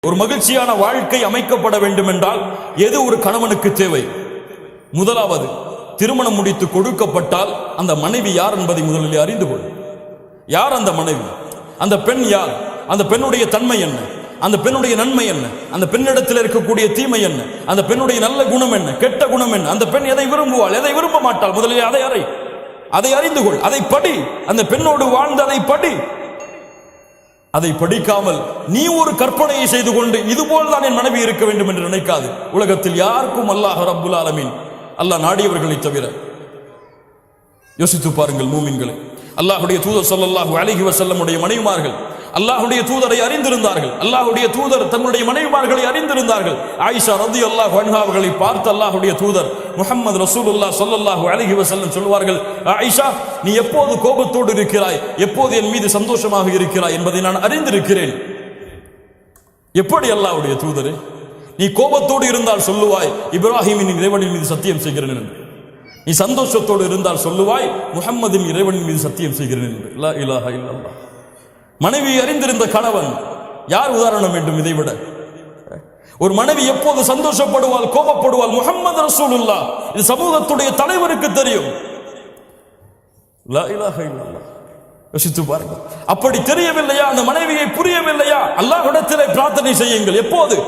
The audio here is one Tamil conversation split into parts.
ஒரு மகிழ்ச்சியான வாழ்க்கை அமைக்கப்பட வேண்டும் என்றால் எது ஒரு கணவனுக்கு தேவை? முதலாவது, திருமணம் முடித்து கொடுக்கப்பட்டால் அந்த மனைவி யார் என்பதை முதலில் அறிந்து கொள். யார் அந்த மனைவி? அந்த பெண் யார்? அந்த பெண்ணுடைய தன்மை என்ன? அந்த பெண்ணுடைய நன்மை என்ன? அந்த பெண்ணிடத்தில் இருக்கக்கூடிய தீமை என்ன? அந்த பெண்ணுடைய நல்ல குணம் என்ன, கெட்ட குணம் என்ன? அந்த பெண் எதை விரும்புவாள், எதை விரும்ப மாட்டாள்? முதலில் அதை அறிந்து கொள். அதை படி. அந்த பெண்ணோடு வாழ்ந்து அதை படி. அதை படிக்காமல் நீ ஒரு கற்பனையை செய்து கொண்டு இதுபோல் தான் என் மனைவி இருக்க வேண்டும் என்று நினைக்காது. உலகத்தில் யாருக்கும் அல்லாஹ் ரப்புல் ஆலமீன், அல்லாஹ் நாடியவர்களை தவிர. யோசித்து பாருங்கள் மூமின்களை. அல்லாஹ்வுடைய தூதர் ஸல்லல்லாஹு அலைஹி வஸல்லம் உடைய மனைவிமார்கள் அல்லாஹ்வுடைய தூதரை அறிந்திருந்தார்கள். அல்லாஹ்வுடைய தூதர் தங்களுடைய மனைவிமார்களை அறிந்திருந்தார்கள். ஆயிஷா ரலியல்லாஹு அன்ஹா அவர்களை பார்த்து அல்லாஹ்வுடைய தூதர் முஹம்மது ரசூலுல்லாஹ் ஸல்லல்லாஹு அலைஹி வஸல்லம் சொல்வார்கள், ஆயிஷா, நீ எப்போது கோபத்தோடு இருக்கிறாய், எப்போது என் மீது சந்தோஷமாக இருக்கிறாய் என்பதை நான் அறிந்திருக்கிறேன். எப்படி அல்லாஹ்வுடைய தூதரே, நீ கோபத்தோடு இருந்தால் சொல்லுவாய் இப்ராஹிமின் இறைவனின் மீது சத்தியம் செய்கிறேன் என்று. நீ சந்தோஷத்தோடு இருந்தால் சொல்லுவாய் முஹம்மதின் இறைவனின் மீது சத்தியம் செய்கிறேன் என்று. லா இலாஹ இல்லல்லாஹ். மனைவி அறிந்திருந்த கணவன் யார் உதாரணம் வேண்டும் இதைவிட? ஒரு மனைவி எப்போது சந்தோஷப்படுவாள், கோபப்படுவாள்? முஹம்மது ரசூலுல்லாஹ். இது சமூகத்துடைய தலைவருக்கு தெரியும். லா இலாஹ இல்லல்லாஹ். யோசித்து பாருங்கள். அப்படி தெரியவில்லையா? அந்த மனைவியை புரியவில்லையா? அல்லாஹ்விடத்திலே பிரார்த்தனை செய்யுங்கள். எப்போது?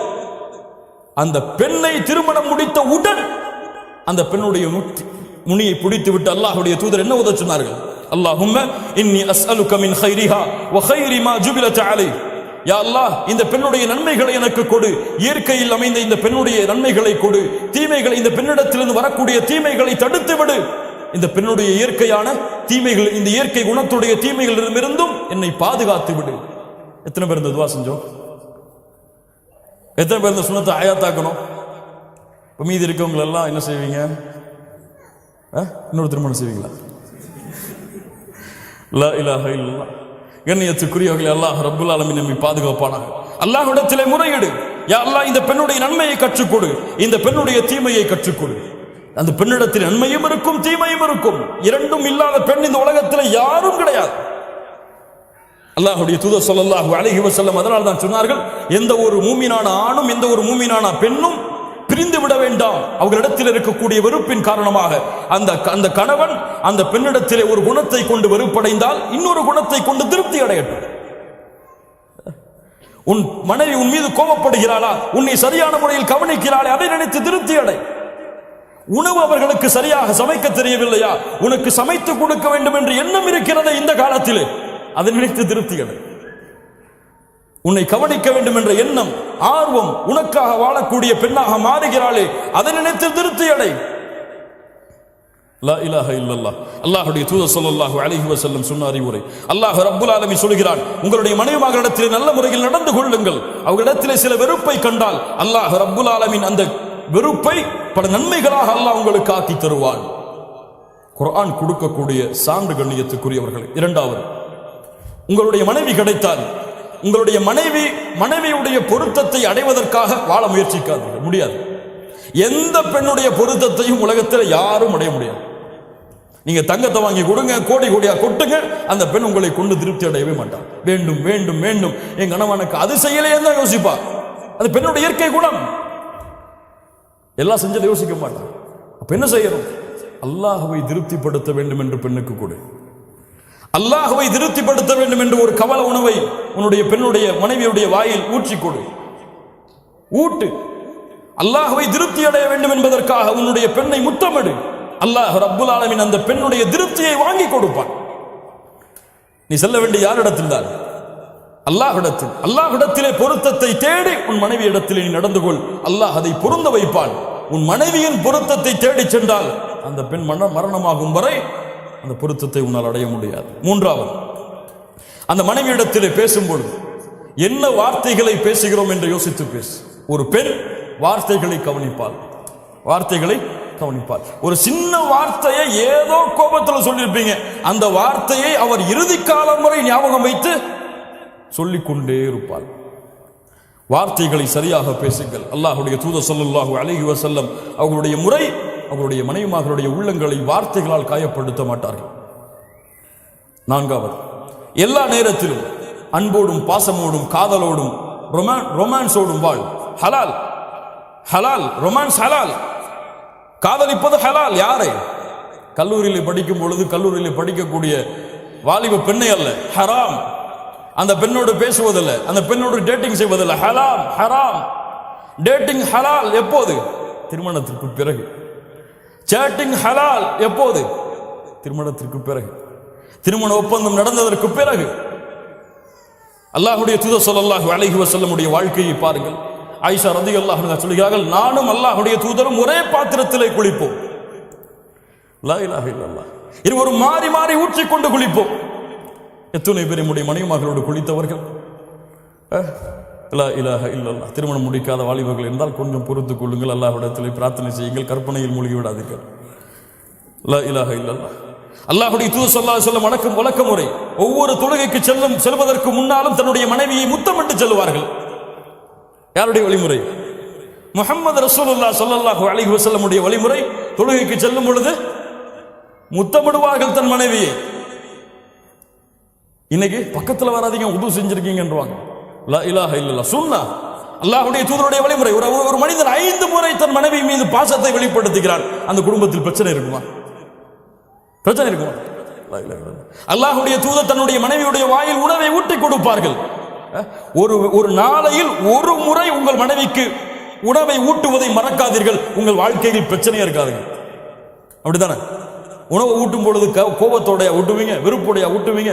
அந்த பெண்ணை திருமணம் முடித்த உடன் அந்த பெண்ணுடைய முனியை பிடித்து விட்டு அல்லாஹ்வுடைய தூதர் என்ன உதவ சொன்னார்கள்? அல்லாஹும்ம இன்னி அஸ்அலுக மின் கைரிஹா வ கைரி மா ஜுபிலத் அலைஹி. யா அல்லாஹ், இந்த பெண்ணுடைய நன்மைகளை எனக்கு கொடு. இயற்கையில் அமைந்த இந்த பெண்ணுடைய நன்மைகளை கொடு. தீமைகளை, இந்த பெண்ணிடத்திலிருந்து வரக்கூடிய தீமைகளை தடுத்து விடு. இந்த பெண்ணுடைய இயற்கையான தீமைகள், இந்த இயற்கை குணத்துடைய தீமைகளிலிருந்தும் என்னை பாதுகாத்து விடு. எத்தனை பேர் இந்த துவா செஞ்சோம்? எத்தனை பேர் இந்த சுன்னத்தை ஆயாத்தாக்கணும்? இப்போ மீதி இருக்கவங்க எல்லாம் என்ன செய்வீங்க? இன்னொரு திருமணம் செய்வீங்களா? லா இலாஹ இல்லல்லாஹ். கண்ணியத்துக்குரியவர்களே, அல்லாஹ் ரப்புல் ஆலமீன் நம்மை பாதுகாப்பானாக. அல்லாஹ்விடத்திலே முறையிடு. யா அல்லாஹ், இந்த பெண்ணுடைய நன்மையை கற்றுக்கொடு, இந்த பெண்ணுடைய தீமையை கற்றுக்கொடு. அந்த பெண்ணிடத்தில் நன்மையும் இருக்கும், தீமையும் இருக்கும். இரண்டும் இல்லாத பெண் இந்த உலகத்தில் யாரும் கிடையாது. அல்லாஹ்வுடைய தூதர் ஸல்லல்லாஹு அலைஹி வஸல்லம் அதனால் தான் சொன்னார்கள், எந்த ஒரு மூமினான ஆணும் எந்த ஒரு மூமினான பெண்ணும் பிரிந்து விட வேண்டாம். அவர்களிடத்தில் இருக்கக்கூடிய வெறுப்பின் காரணமாக அந்த கணவன் அந்த பெண்ணிடத்திலே ஒரு குணத்தை கொண்டு வெறுப்படைந்தால் இன்னொரு குணத்தை கொண்டு திருப்தி அடையட்டும். உன் மனைவி உன் மீது கோபப்படுகிறாளா, உன்னை சரியான முறையில் கவனிக்கிறாளே, அதை நினைத்து திருப்தி அடை. உணவு அவர்களுக்கு சரியாக சமைக்க தெரியவில்லையா, உனக்கு சமைத்து கொடுக்க வேண்டும் என்று எண்ணம் இருக்கிறது இந்த காலத்திலே, அதை நினைத்து திருப்தி அடை. உன்னை கவனிக்க வேண்டும் என்ற எண்ணம், ஆர்வம், உனக்காக வாழக்கூடிய பெண்ணாக மாறுகிறாளே, அதை நினைத்து திருப்தி அடை. லா இலாஹ இல்லல்லாஹ். அல்லாஹ்வுடைய தூதர் ஸல்லல்லாஹு அலைஹி வஸல்லம் சொன்ன அறிவுரை. அல்லாஹ் ரப்புல் ஆலமீன் சொல்கிறான், உங்களுடைய மனைவிமார்களிடத்திலே நல்ல முறையில் நடந்து கொள்ளுங்கள். அவர்களிடத்திலே சில வெறுப்பை கண்டால் அல்லாஹ் ரப்புல் ஆலமீன் அந்த வெறுப்பை பல நன்மைகளாக அல்லாஹ் உங்களுக்கு ஆக்கி தருவான். குர்ஆன் கொடுக்கக்கூடிய சான்று கண்ணியத்துக்குரியவர்கள். இரண்டாவது, உங்களுடைய மனைவி கிடைத்தால் உங்களுடைய மனைவியுடைய பொருத்தத்தை அடைவதற்காக வாழ முயற்சிக்காதீர்கள். முடியாது. எந்த பெண்ணுடைய பொருத்தத்தையும் உலகத்தில் யாரும் அடைய முடியாது. நீங்க தங்கத்தை வாங்கி கொடுங்க, கோடி கோடியா கொட்டுங்க, அந்த பெண் உங்களை கொண்டு திருப்தி அடையவே மாட்டார். வேண்டும் வேண்டும் வேண்டும், என் கணவனுக்கு அது செய்யலையே தான் யோசிப்பா. அது பெண்ணுடைய இயற்கை குணம். எல்லாம் செஞ்சதை யோசிக்க மாட்டார். அப்ப என்ன செய்யணும்? அல்லாஹ்வை திருப்திப்படுத்த வேண்டும் என்று பெண்ணுக்கு கொடு. அல்லாஹ்வை திருப்திப்படுத்த வேண்டும் என்று ஒரு கவல உணவை உன்னுடைய பெண்ணுடைய மனைவியுடைய வாயில் ஊற்றி கொடு. ஊட்டு. அல்லாஹ்வை திருப்தி அடைய வேண்டும் என்பதற்காக உன்னுடைய பெண்ணை முத்தமிடு. அல்லாஹ் ரப்புல் ஆலமீன் அந்த பெண்ணுடைய திருப்தியை வாங்கி கொடுப்பான். நீ செல்ல வேண்டிய யாரிடத்தில் தான்? அல்லாஹ்விடத்தில். அல்லாஹ்விடத்திலே பொருத்தத்தை தேடி உன் மனைவி இடத்திலே நீ நடந்து கொள். அல்லாஹ் அதை பொருந்த வைப்பான். உன் மனைவியின் பொருத்தத்தை தேடி சென்றால் அந்த பெண் மரணமாகும் வரை அந்த பொருத்தத்தை உன்னால் அடைய முடியாது. மூன்றாவது, அந்த மனைவியிடத்திலே பேசும்பொழுது என்ன வார்த்தைகளை பேசுகிறோம் என்று யோசித்து பேசு. ஒரு பெண் வார்த்தைகளை கவனிப்பாள். வார்த்தைகளை கவனிப்பாள். ஒரு சின்ன வார்த்தையை ஏதோ கோபத்தில் சொல்லியிருப்பீங்க, அந்த வார்த்தையை அவர் இறுதி காலம் வரை ஞாபகம் வைத்து சொல்லிக்கொண்டே இருப்பாள். வார்த்தைகளை சரியாக பேசுங்கள். அல்லாஹ்வுடைய தூதர் ஸல்லல்லாஹு அலைஹி வஸல்லம் அவர்களுடைய முறை, அவருடைய மனைவிமார்களுடைய உள்ளங்களை வார்த்தைகளால் காயப்படுத்த மாட்டார்கள். நான்காவது, எல்லா நேரத்திலும் அன்போடும் பாசமோடும் காதலோடும் ரொமான்ஸ் ஓடும் வாழ் ஹலால், ஹலால் ரொமான்ஸ் ஹலால், காதலிப்பது ஹலால். யாரை? கல்லூரியில் படிக்கும் பொழுது கல்லூரியில் படிக்கக்கூடிய வாலிப பெண்ணை அல்ல, ஹராம். அந்த பெண்ணோடு பேசுவதில்லை, அந்த பெண்ணோடு டேட்டிங் செய்வதில்லை, ஹலாம் ஹராம். டேட்டிங் ஹலால் எப்போது? திருமணத்திற்கு பிறகு. சேட்டிங் ஹலால் எப்போது? திருமணத்திற்கு பிறகு, திருமண ஒப்பந்தம் நடந்ததற்கு பிறகு. அல்லாஹ்வுடைய தூதர் ஸல்லல்லாஹு அலைஹி வஸல்லமுடைய வாழ்க்கையை பாருங்கள். ஆயிஷா ரலியல்லாஹு அன்ஹா சொல்கிறார்கள், நானும் அல்லாஹ்வுடைய தூதரும் ஒரே பாத்திரத்திலே குளிப்போம். லா இலாஹ இல்லல்லாஹ். இருவரும் மாறி மாறி ஊற்றிக்கொண்டு குளிப்போம். எத்தனை பேர் நம்முடைய மனைவிமார்களோடு குளித்தவர்கள்? லா இலாஹ இல்லல்லாஹ். திருமணம் முடிக்காத வாலிபர்கள் இருந்தால் கொஞ்சம் பொறுத்துக் கொள்ளுங்கள், அல்லாஹ்விடத்தில் பிரார்த்தனை செய்யுங்கள், கற்பனையில் மூழ்கி விடாதீர்கள். லா இலாஹ இல்லல்லாஹ். அல்லாஹ்வுடைய தூதர் ஸல்லல்லாஹு அலைஹி வஸல்லம் வழக்க முறை ஒவ்வொரு தொழுகைக்கு செல்வதற்கு முன்னாலும் தன்னுடைய மனைவியை முத்தமிட்டு செல்வார்கள். யாருடைய வழிமுறை? முஹம்மது ரசூலுல்லாஹ் ஸல்லல்லாஹு அலைஹி வஸல்லமுடைய வழிமுறை. தொழுகைக்கு செல்லும் பொழுது முத்தமிடுவார்கள் தன் மனைவியை. இன்னைக்கு பக்கத்தில் வராதீங்க, உது செஞ்சிருக்கீங்கன்றாங்க. லா இலாஹ இல்லல்லாஹ். சுன்னா அல்லாஹ்வுடைய தூதருடைய வழிமுறை. ஒரு மனிதன் 5 முறை தன் மனைவி மீது பாசத்தை வெளிப்படுத்துகிறான், அந்த குடும்பத்தில் பிரச்சனை இருக்குமா? பிரச்சனை இருக்குமா? அல்லாஹ்வுடைய தூதர் தன்னுடைய மனைவியுடைய வாயில் உணவை ஊட்டி கொடுப்பார்கள். ஒரு நாளையில் ஒரு முறை உங்கள் மனைவிக்கு உணவை ஊட்டுவதை மறக்காதீர்கள், உங்கள் வாழ்க்கையில் பிரச்சனையா இருக்காதுங்க. அப்படித்தானே? உணவை ஊட்டும் பொழுது கோபத்தோடைய ஊட்டுவீங்க, வெறுப்புடைய ஊட்டுவீங்க.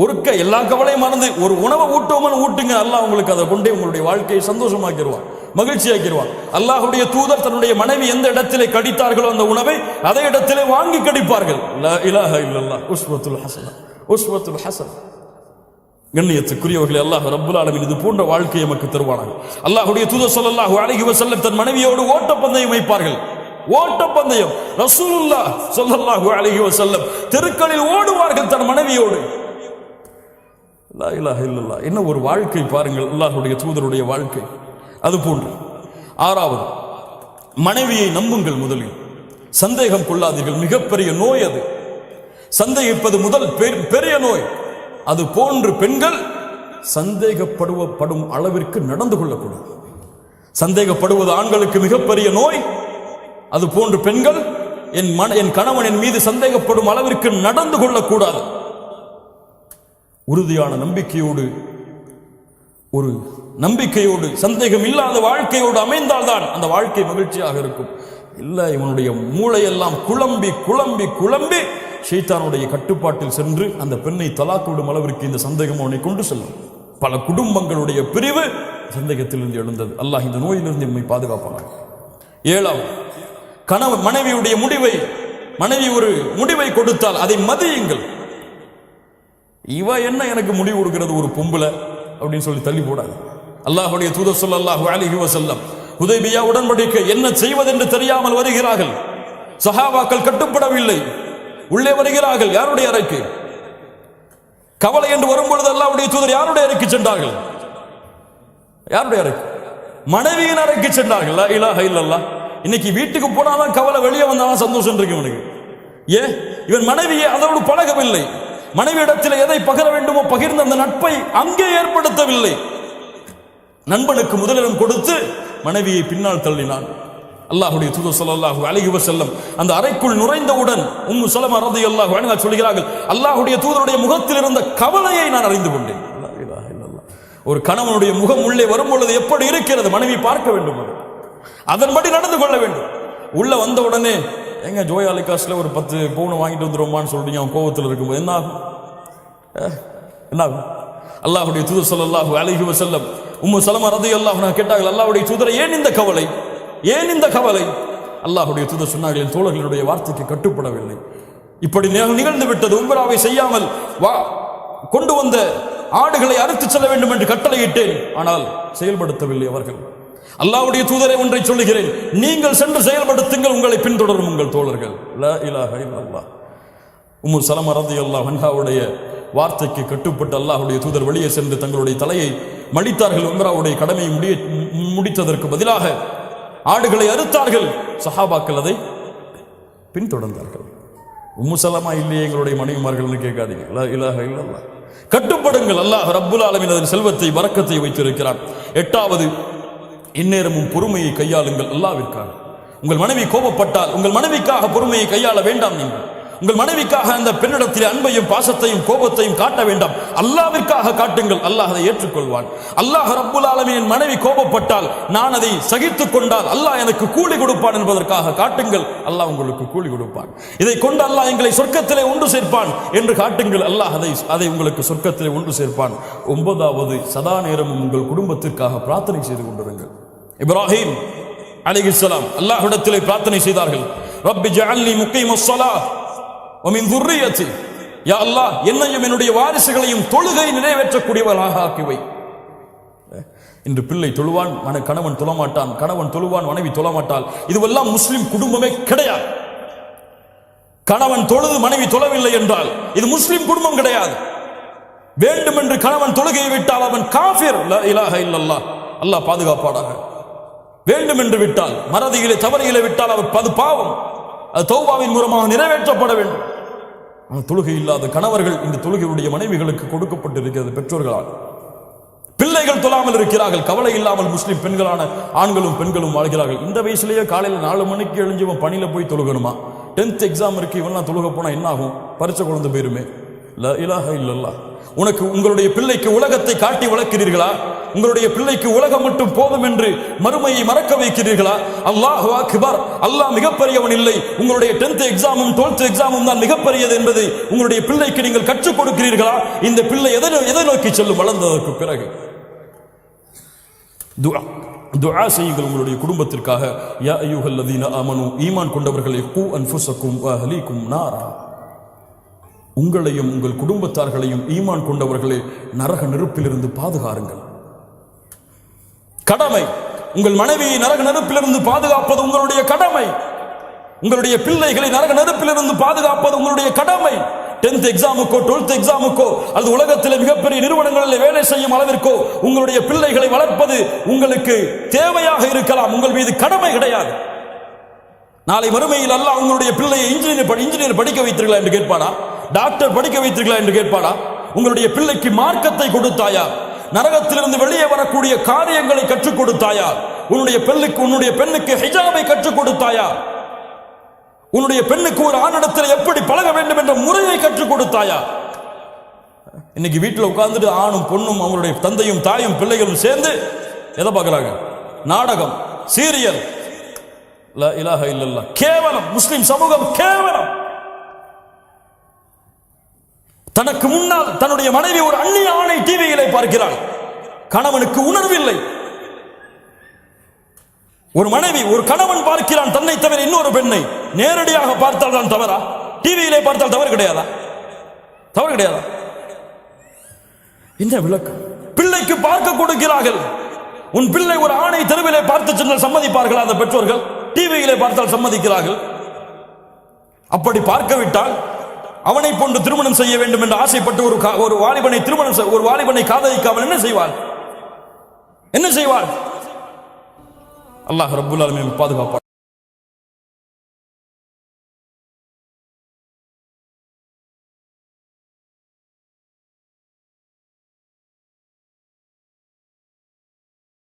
ஒருக்க எல்லா கவலையும் மறந்து ஒரு உணவை ஊட்டுவோம்னு ஊட்டுங்க, அல்லாஹ் உங்களுக்கு அதை கொண்டே உங்களுடைய வாழ்க்கையை சந்தோஷமாக்கிடுவான், மகிழ்ச்சியாக்கிடுவான். அல்லாஹ்வுடைய தூதர் தன்னுடைய மனைவி எந்த இடத்திலே கடித்தார்களோ அந்த உணவை அதே இடத்திலே வாங்கி கடிப்பார்கள். லா இலாஹ இல்லல்லாஹ். உஸ்வத்துல் ஹஸனா, உஸ்வத்துல் ஹஸனா. கண்ணியத்துக்குரியவர்களே, அல்லாஹ் ரப்புல் ஆலமீன் இது போன்ற வாழ்க்கையை நமக்கு தருவானாக. அல்லாஹ்வுடைய தூதர் ஸல்லல்லாஹு அலைஹி வஸல்லம் தன் மனைவியோடு ஓட்டப்பந்தயம் வைப்பார்கள். ஓட்டப்பந்தயம். ரசூலுல்லாஹ் ஸல்லல்லாஹு அலைஹி வஸல்லம் தெருக்களில் ஓடுவார்கள் தன் மனைவியோடு. லா இலாஹ இல்லல்லாஹ். என்ன ஒரு வாழ்க்கை பாருங்கள், அல்லாஹ்வுடைய தூதருடைய வாழ்க்கை. அது போன்று 6வது, மனைவியை நம்புங்கள். முதலில் சந்தேகம் கொள்ளாதீர்கள். மிகப்பெரிய நோய் அது. சந்தேகிப்பது முதல் பெரிய நோய். அது போன்று பெண்கள் சந்தேகப்படும் அளவிற்கு நடந்து கொள்ளக்கூடாது. சந்தேகப்படுவது ஆண்களுக்கு மிகப்பெரிய நோய். அது போன்று பெண்கள் என் கணவன் என் மீது சந்தேகப்படும் அளவிற்கு நடந்து கொள்ளக்கூடாது. உறுதியான நம்பிக்கையோடு, ஒரு நம்பிக்கையோடு, சந்தேகம் இல்லாத வாழ்க்கையோடு அமைந்தால்தான் அந்த வாழ்க்கை மகிழ்ச்சியாக இருக்கும். இல்லை, இவனுடைய மூளையெல்லாம் குழம்பி குழம்பி குழம்பி ஷைத்தானுடைய கட்டுப்பாட்டில் சென்று அந்த பெண்ணை தலாக் விடும் அளவிற்கு இந்த சந்தேகம் அவனை கொண்டு செல்லும். பல குடும்பங்களுடைய பிரிவு சந்தேகத்திலிருந்து எழுந்தது. அல்லாஹ் இந்த நோயிலிருந்து நம்மை பாதுகாப்பானார். 7வது, கணவன் மனைவியுடைய மனைவி ஒரு முடிவை கொடுத்தால் அதை மதியுங்கள். இவ என்ன எனக்கு முடிவு கொடுக்கிறது, ஒரு பொம்பளை அப்படின்னு சொல்லி தள்ளி போடாது. அல்லாஹ்வுடைய தூதர் ஸல்லல்லாஹு அலைஹி வஸல்லம் ஹுதைபியா உடன்படிக்கை என்ன செய்வதென்று தெரியாமல் வருகிறார்கள். சஹாபாக்கள் கட்டுப்படவில்லை, உள்ளே வருகிறார்கள். யாருடைய அறைக்கு? கவலை என்று வரும்பொழுது அல்லாஹ்வுடைய தூதர் யாருடைய அறைக்கு சென்றார்கள்? யாருடைய அறைக்கு? மனைவியின் அறைக்கு சென்றார்கள். லா இலாஹ இல்லல்லாஹ். இன்னைக்கு வீட்டுக்கு போனாதான் கவலை, வெளியே வந்தாதான் சந்தோஷம் இருக்கு இவனுக்கு. இவன் மனைவியை அதோடு பழகவில்லை. மனைவியிடத்தில் எதை பகிர வேண்டுமோ பகிர்ந்த அந்த நட்பை அங்கே ஏற்படுத்தவில்லை. நண்பனுக்கு முதலிடம் கொடுத்து மனைவியை பின்னால் தள்ளினான். அல்லாஹ்வுடைய தூதர் ஸல்லல்லாஹு அலைஹி வஸல்லம் அந்த அறைக்குள் நுழைந்தவுடன் உம்மு ஸலமா ரலியல்லாஹு அன்ஹா சொல்கிறார்கள், அல்லாஹ்வுடைய தூதருடைய முகத்தில் இருந்த கவலையை நான் அறிந்து கொண்டேன். லா இலாஹ இல்லல்லாஹ். ஒரு கணவனுடைய முகம் உள்ளே வரும் பொழுது எப்படி இருக்கிறது மனைவி பார்க்க வேண்டும், அதன்படி நடந்து கொள்ள வேண்டும். உள்ள வந்த உடனே எங்க ஜோயாலிகாஸ்ல ஒரு 10 பவுன் வாங்கிட்டு வந்துருமான்னு சொல்றீங்க, அவன் கோபத்தில் இருக்கும்போது என்ன ஆகும்? அல்லாஹ்வுடைய தூதர் ஸல்லல்லாஹு அலைஹி வஸல்லம் உம்மு ஸலமா ரலியல்லாஹு அன்ஹா கேட்டார்கள், அல்லாஹ்வுடைய தூதரை ஏன் இந்த கவலை, ஏன் இந்த கவலை? அல்லாஹ்வுடைய தூதர் சொன்னார்கள், என் தோழர்களுடைய வார்த்தைக்கு கட்டுப்படவில்லை, இப்படி நிகழ்ந்து விட்டது. உம்ராவை செய்யாமல் கொண்டு வந்த ஆடுகளை அறுத்து செல்ல வேண்டும் என்று கட்டளையிட்டேன், ஆனால் செயல்படுத்தவில்லை அவர்கள். அல்லாஹ்வுடைய தூதரை ஒன்றை சொல்லுகிறேன், நீங்கள் சென்று செயல்படுத்துங்கள், உங்களை பின்தொடரும் உங்கள் தோழர்கள். லா இலாஹ இல்லல்லாஹ். உம்மு ஸலமா ரலியல்லாஹு அன்ஹாவுடைய வார்த்தைக்கு கட்டுப்பட்டு அல்லாஹ்வுடைய தூதர் வெளியே சென்று தங்களுடைய தலையை மடித்தார்கள். உம்ராவுடைய கடமையை முடித்ததற்கு பதிலாக ஆடுகளை அறுத்தார்கள். சஹாபாக்கள் அதை பின்தொடர்ந்தார்கள். உம்மு சலமா இல்லையே எங்களுடைய மனைவிமார்கள்னு கேட்காதீங்க. லா இலாஹ இல்லல்லாஹ். கட்டுப்படுங்கள். அல்லாஹ் ரப்புல் ஆலமீன் அதன் செல்வத்தை பரக்கத்தை வைத்திருக்கிறான். 8வது, இந்நேரமும் பொறுமையை கையாளுங்கள் அல்லாஹ்விற்காக. உங்கள் மனைவி கோபப்பட்டால் உங்கள் மனைவிக்காக பொறுமையை கையாள வேண்டாம். நீங்கள் உங்கள் மனைவிக்காக அந்த பெண்ணிடத்தில் அன்பையும் பாசத்தையும் கோபத்தையும் காட்ட வேண்டாம். அல்லாஹ்விற்காக காட்டுங்கள். அல்லாஹ் அதை ஏற்றுக்கொள்வான். அல்லாஹ் ரப்புல் ஆலமீன் மனைவி கோபப்பட்டால் நான் அதை சகித்துக் கொண்டால் அல்லாஹ் எனக்கு கூலி கொடுப்பான் என்பதற்காக காட்டுங்கள். அல்லாஹ் உங்களுக்கு கூலி கொடுப்பான். இதை கொண்டு அல்லாஹ் எங்களை சொர்க்கத்திலே ஒன்று சேர்ப்பான் என்று காட்டுங்கள். அல்லாஹ் அதை உங்களுக்கு சொர்க்கத்திலே ஒன்று சேர்ப்பான். 9வது, சதா நேரமும் உங்கள் குடும்பத்திற்காக பிரார்த்தனை செய்து கொண்டிருங்கள். இப்ராஹிம் அலைஹிஸ்ஸலாம் அல்லாஹ்விடத்திலே பிரார்த்தனை செய்தார்கள். ரப்பி ஜஅல்னி முகீமஸ் ஸலாத் வ மின் ذُرِّيَّتِي. யா அல்லாஹ், என்னையும் என்னுடைய வாரிசுகளையும் தொழுகை நிறைவேற்றக்கூடியவர்களாக ஆக்கிவை. இன்று பிள்ளை தொழுவான், கணவன் தொழமாட்டான். கணவன் தொழுவான், மனைவி தொழமாட்டாள். இதுவெல்லாம் முஸ்லிம் குடும்பமே கிடையாது. கணவன் தொழுது மனைவி தொழவில்லை என்றால் இது முஸ்லிம் குடும்பம் கிடையாது. வேண்டும் என்று கணவன் தொழுகையை விட்டால் அவன் காஃபிர். லா இலாஹ இல்லல்லாஹ். அல்லாஹ் பாதுகாப்பாடாக. வேண்டும் என்று விட்டால், மறதியிலே தவறியிலே விட்டால் அது பாவம். அது தௌபாவின் மூலமாக நிறைவேற்றப்பட வேண்டும். தொழுகை இல்லாத கணவர்கள் இந்த தொழுகையுடைய மனைவிகளுக்கு கொடுக்கப்பட்டிருக்கிறது பெற்றோர்களால். பிள்ளைகள் தொழாமல் இருக்கிறார்கள். கவலை இல்லாமல் முஸ்லிம் பெண்களான ஆண்களும் பெண்களும் வாழ்கிறார்கள். இந்த வயசுலேயே காலையில் 4 மணிக்கு எழுஞ்சி பணியில போய் தொழுகணுமா? 10th எக்ஸாம் இருக்கு, இவெல்லாம் தொழுக போனா என்ன ஆகும்? பரிச்சை குழந்தை போயிருமே. லா இலாஹ இல்லல்லாஹ். உங்களுடைய பிள்ளைக்கு உலகத்தை காட்டி வளர்க்கிறீர்களா? உங்களுடைய பிள்ளைக்கு உலகம் மட்டும் போதும் என்று மறுமையை மறக்க வைக்கிறீர்களா? அல்லாஹு அக்பர், அல்லாஹ் மிகப்பெரியவன் இல்லை, உங்களுடைய 10th எக்ஸாமும் 12th எக்ஸாமும் தான் மிகப்பெரியது என்பதை உங்களுடைய பிள்ளைக்கு நீங்கள் கற்றுக் கொடுக்கிறீர்களா? இந்த பிள்ளை எதை நோக்கி செல்லும் வளர்ந்ததற்கு பிறகு? துஆ செய்யுங்கள் உங்களுடைய குடும்பத்திற்காக. யா அய்யுஹல்லதீன ஆமனூ, ஈமான் கொண்டவர்களே, கூ அன்ஃபுஸக்கும் வ அஹ்லீக்கும் நாரா. உங்களையும் உங்கள் குடும்பத்தார்களையும் ஈமான் கொண்டவர்களே நரக நெருப்பிலிருந்து பாதுகாருங்கள். கடமை. உங்கள் மனைவியை நரக நெருப்பிலிருந்து பாதுகாப்பது உங்களுடைய கடமை. உங்களுடைய பிள்ளைகளை நரக நெருப்பிலிருந்து பாதுகாப்பது உங்களுடைய கடமை. 10th எக்ஸாமுக்கோ 12th எக்ஸாமுக்கோ அல்லது உலகத்தில் மிகப்பெரிய நிறுவனங்களில் வேலை செய்யும் அளவிற்கோ உங்களுடைய பிள்ளைகளை வளர்ப்பது உங்களுக்கு தேவையாக இருக்கலாம், உங்கள் மீது கடமை கிடையாது. நாளை மறுமையில் அல்லாஹ் உங்களுடைய பிள்ளையை இன்ஜினியர் படிக்க வைத்தீர்களா என்று கேட்பானா? டாக்டர் படிக்க வைத்தீர்களா என்று கேட்பானா? உங்களுடைய பிள்ளைக்கு மார்க்கத்தை கொடுத்தாயா? நரகத்திலிருந்து வெளியே வரக்கூடிய காரியங்களை கற்றுக் கொடுத்தாயா? உன்னுடைய பெண்ணுக்கு ஹிஜாபை கற்றுக் கொடுத்தாயா? உன்னுடைய பெண்ணுக்கு ஒரு ஆணிடத்தில் எப்படி பழக வேண்டும் என்ற முறையை கற்றுக் கொடுத்தாயா? இன்னைக்கு வீட்டில் உட்கார்ந்துட்டு ஆணும் பொண்ணும் அவங்களுடைய தந்தையும் தாயும் பிள்ளைகளும் சேர்ந்து எதை பார்க்கறாங்க? நாடகம், சீரியல். லா இலாஹ இல்லல்லாஹ். கேவலம். முஸ்லிம் சமூகம் கேவலம். தனக்கு முன்னால் தன்னுடைய மனைவி ஒரு அந்நிய ஆணை டிவியிலே பார்க்கிறாள். கணவனுக்கு உணர்வில்லை. ஒரு மனைவி ஒரு கணவன் பார்க்கிறான் தன்னை தவிர இன்னொரு பெண்ணை. நேரடியாக பார்த்தால் தான் தவறா? டிவியிலே பார்த்தால் தவறு கிடையாதா? தவறு கிடையாதா? என்ன விளக்கம்? பிள்ளைக்கு பார்க்க கொடுக்கிறார்கள். உன் பிள்ளை ஒரு ஆணை தெருவிலே பார்த்து சென்றால் சம்மதிப்பார்களா அந்த பெற்றோர்கள்? டிவியிலே பார்த்தால் சம்மதிக்கிறார்கள். அப்படி பார்க்கவிட்டால் அவனை போன்று திருமணம் செய்ய வேண்டும் என்று ஆசைப்பட்டு ஒரு வாலிபனை காதலிக்காமல் என்ன செய்வாள்? அல்லாஹ் ரப்புல் ஆலமீன் பாதுகாப்பார்.